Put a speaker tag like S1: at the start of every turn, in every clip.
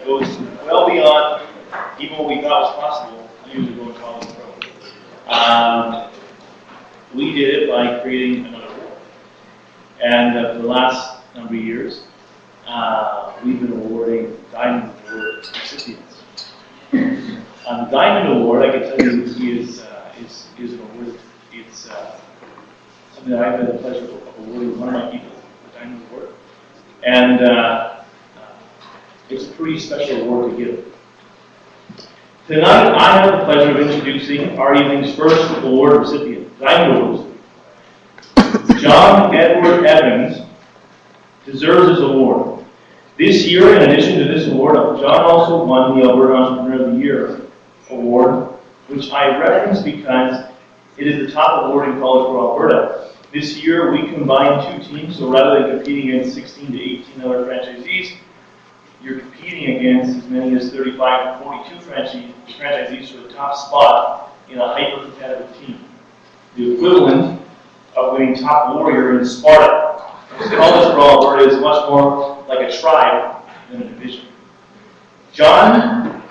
S1: goes well beyond even what we thought was possible years ago in College Pro. We did it by creating another award. And for the last number of years, we've been awarding Diamond Award recipients. The Diamond Award, I can tell you, is an award. It's something that I've had the pleasure of awarding one of my people, the Diamond Award. And it's a pretty special award to give. Tonight, I have the pleasure of introducing our evening's first award recipient, Diamond Award. John Edward Evans deserves his award. This year, in addition to this award, John also won the Alberta Entrepreneur of the Year award, which I reference because it is the top award in College Pro Alberta. This year, we combined two teams, so rather than competing against 16 to 18 other franchisees, you're competing against as many as 35 to 42 franchisees for the top spot in a hyper-competitive team. The equivalent of winning top warrior in Sparta. College Pro Alberta is much more like a tribe than a division. John,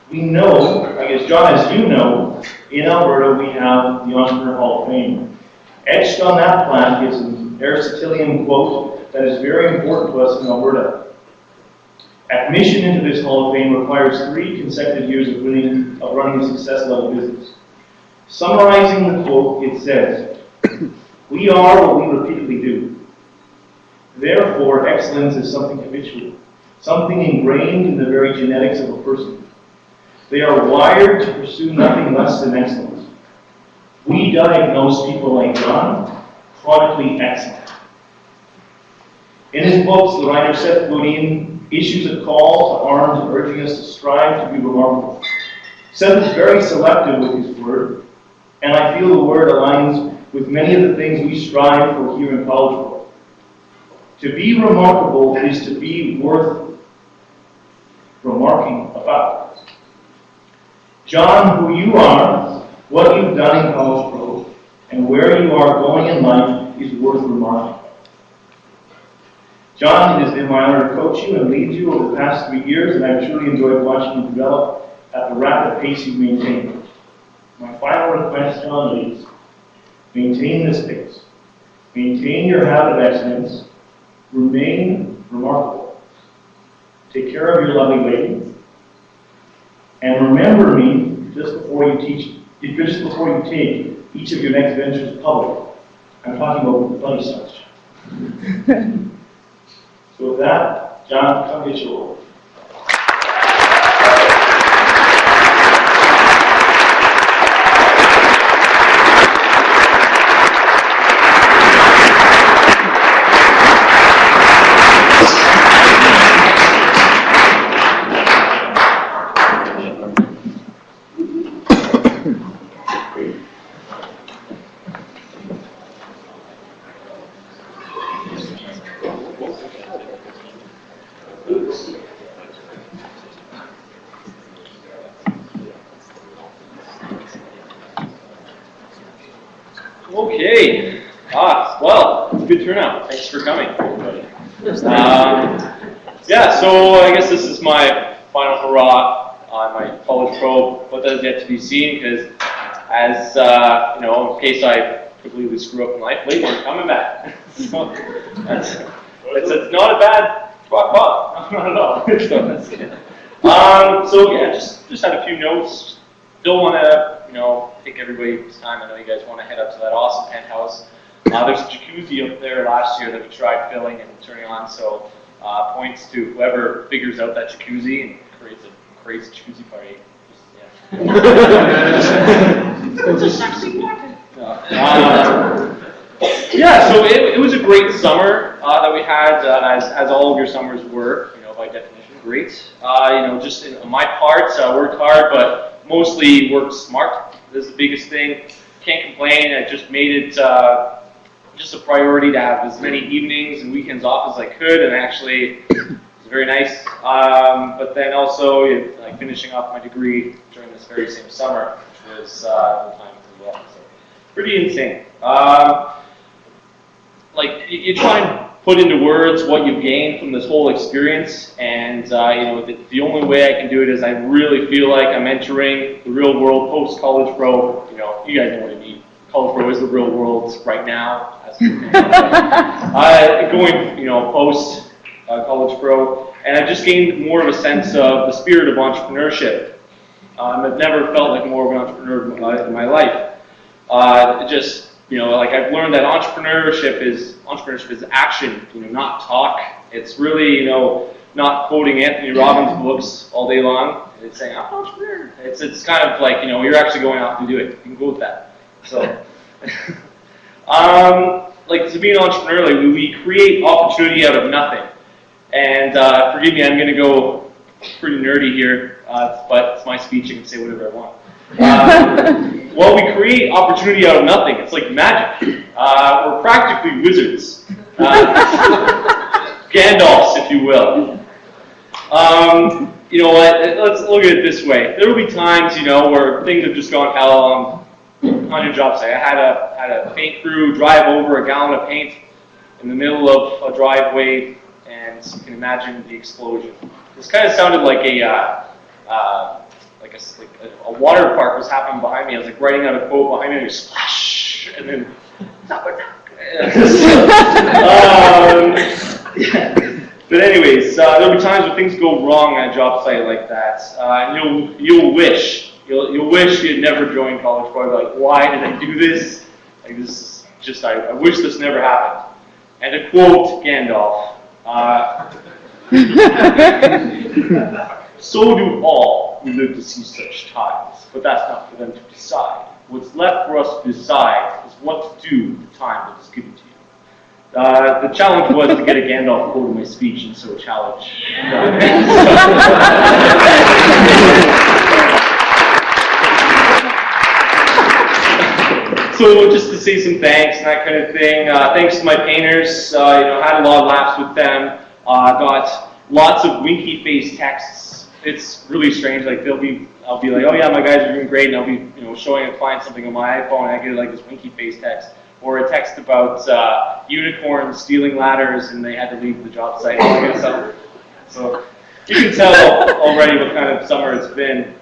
S1: we know, I guess John, as you know, in Alberta we have the Entrepreneur Hall of Fame. Etched on that plaque is an Aristotelian quote that is very important to us in Alberta. Admission into this Hall of Fame requires 3 consecutive years of running a success level business. Summarizing the quote, it says, "We are what we repeatedly do. Therefore, excellence is something habitual, something ingrained in the very genetics of a person. They are wired to pursue nothing less than excellence. We diagnose people like John, chronically excellent." In his books, the writer Seth Godin issues a call to arms urging us to strive to be remarkable. Seth is very selective with his word, and I feel the word aligns with many of the things we strive for here in College Pro. To be remarkable is to be worth remarking about. John, who you are, what you've done in College Pro, and where you are going in life is worth remarking. John, it has been my honor to coach you and lead you over the past 3 years, and I've truly enjoyed watching you develop at the rapid pace you've maintained. My final request, John, is maintain this pace. Maintain your habit of excellence. Remain remarkable. Take care of your lovely lady. And remember me just before you take each of your next ventures public. I'm talking about the funny stuff. So with that, John, come get your award.
S2: Okay. Well, it's a good turnout. Thanks for coming, everybody. Yeah, so I guess this is my final hurrah on my College Pro, but that's yet to be seen, because as, you know, in case I completely screw up in life, later I'm coming back. So, it's not a bad spot, not at all. So yeah, just had a few notes. Don't want to, you know, take everybody's time. I know you guys want to head up to that awesome penthouse. There's a jacuzzi up there last year that we tried filling and turning on, so points to whoever figures out that jacuzzi and creates a crazy jacuzzi party. Yeah, so it was a great summer that we had, as all of your summers were, you know, by definition, great. You know, just in my part, worked hard, but mostly worked smart. This is the biggest thing. Can't complain. I just made it just a priority to have as many evenings and weekends off as I could, and actually it was very nice. But then also, like, finishing off my degree during this very same summer, which was full time as well. So pretty insane. Like, you try and put into words what you've gained from this whole experience, and the only way I can do it is I really feel like I'm entering the real world post-college pro. You guys know what I mean. College pro is the real world right now. Going, post college pro, and I've just gained more of a sense of the spirit of entrepreneurship. I've never felt like more of an entrepreneur in my life. I've learned that entrepreneurship is action, not talk. It's really, not quoting Anthony Robbins books all day long. It's saying, I'm an entrepreneur. It's kind of like, you're actually going off to do it. You can go with that. So, to be an entrepreneur, we create opportunity out of nothing. And forgive me, I'm going to go pretty nerdy here, but it's my speech. I can say whatever I want. Well, we create opportunity out of nothing. It's like magic. We're practically wizards. Gandalfs, if you will. You know what? Let's look at it this way. There will be times, where things have just gone hell on your job site. I had a paint crew drive over a gallon of paint in the middle of a driveway, and you can imagine the explosion. This kind of sounded like a water park was happening behind me. I was like writing out a quote behind me, and splash, and then But anyways, there'll be times when things go wrong on a job site like that, and you'll wish you'd never joined college pro. Like, why did I do this? Like, this is just I wish this never happened. And to quote Gandalf, so do all who live to see such times, but that's not for them to decide. What's left for us to decide is what to do with the time that is given to you. The challenge was to get a Gandalf quote in my speech, and so challenge. So just to say some thanks and that kind of thing. Thanks to my painters. Had a lot of laughs with them. Got lots of winky face texts. It's really strange. Like I'll be like, oh yeah, my guys are doing great, and I'll be showing a client something on my iPhone, and I get like this winky face text, or a text about unicorns stealing ladders, and they had to leave the job site. So you can tell already what kind of summer it's been.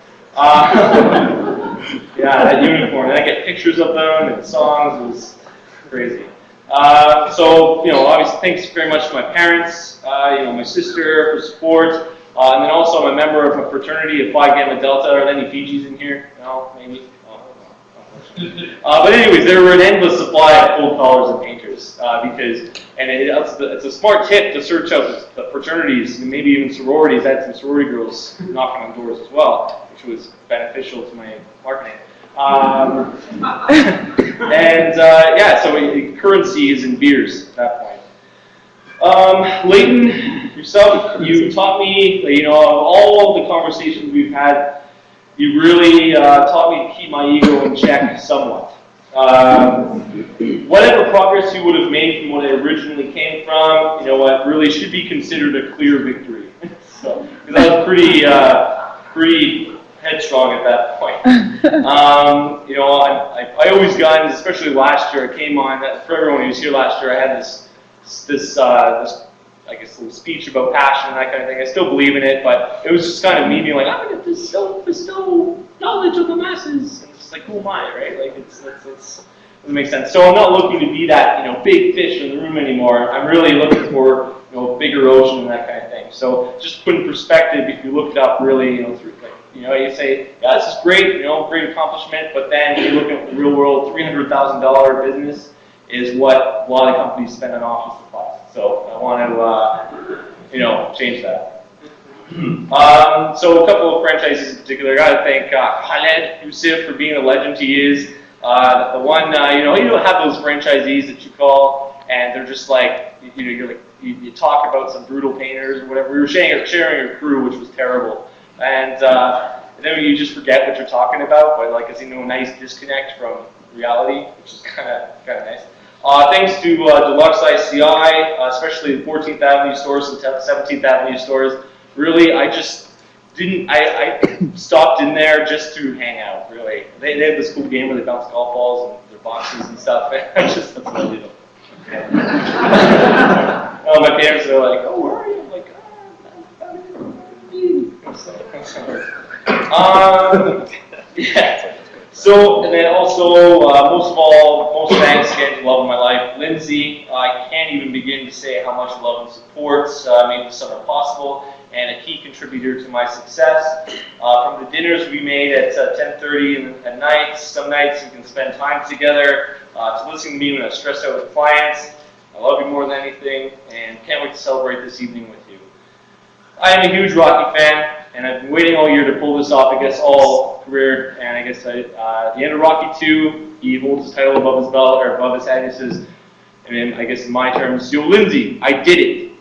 S2: Yeah, that unicorn. And I get pictures of them and songs. It was crazy. Obviously, thanks very much to my parents, my sister for support, and then also I'm a member of a fraternity of Phi Gamma Delta. Are there any Fijis in here? No, maybe. But anyways, there were an endless supply of cold callers and painters it's a smart tip to search out the fraternities and maybe even sororities. I had some sorority girls knocking on doors as well, which was beneficial to my marketing. So currency is in beers at that point. Leighton, yourself, you taught me, of all of the conversations we've had, you really taught me to keep my ego in check somewhat. Whatever progress you would have made from what I originally came from, really should be considered a clear victory. Because I was pretty headstrong at that point. I always got, especially last year, I came on, for everyone who was here last year, I had this I guess, little speech about passion and that kind of thing. I still believe in it, but it was just kind of me being like, I'm going to bestow knowledge on the masses. And it's just like, who am I, right? Like, it doesn't make sense. So I'm not looking to be that, big fish in the room anymore. I'm really looking for, bigger ocean and that kind of thing. So just put in perspective, if you look it up really, through, you say, yeah, this is great, great accomplishment, but then you look at the real world, $300,000 business is what a lot of companies spend on office supplies. So I want to, change that. So a couple of franchises in particular. I got to thank Khaled Yousif for being the legend he is. The one, you don't have those franchisees that you call, and they're just like, you talk about some brutal painters or whatever. We were sharing a crew, which was terrible, and then you just forget what you're talking about. But like, it's a nice disconnect from reality, which is kind of nice. Thanks to Deluxe ICI, especially the 14th Avenue stores and 17th Avenue stores. Really, I just didn't, I stopped in there just to hang out, really. They had this cool game where they bounce golf balls and their boxes and stuff. That's what I did. Oh, my parents are like, oh, where are you? I'm like, yeah. So, and then also, most thanks again to love of my life, Lindsay. I can't even begin to say how much love and support made this summer possible, and a key contributor to my success. From the dinners we made at 10:30 at night, some nights we can spend time together, to listening to me when I was stressed out with clients. I love you more than anything, and can't wait to celebrate this evening with you. I am a huge Rocky fan, and I've been waiting all year to pull this off, I guess all career, and I guess at the end of Rocky 2, he holds his title above his belt, or above his head, and he says, and then I guess in my terms, yo, Lindsay, I did it.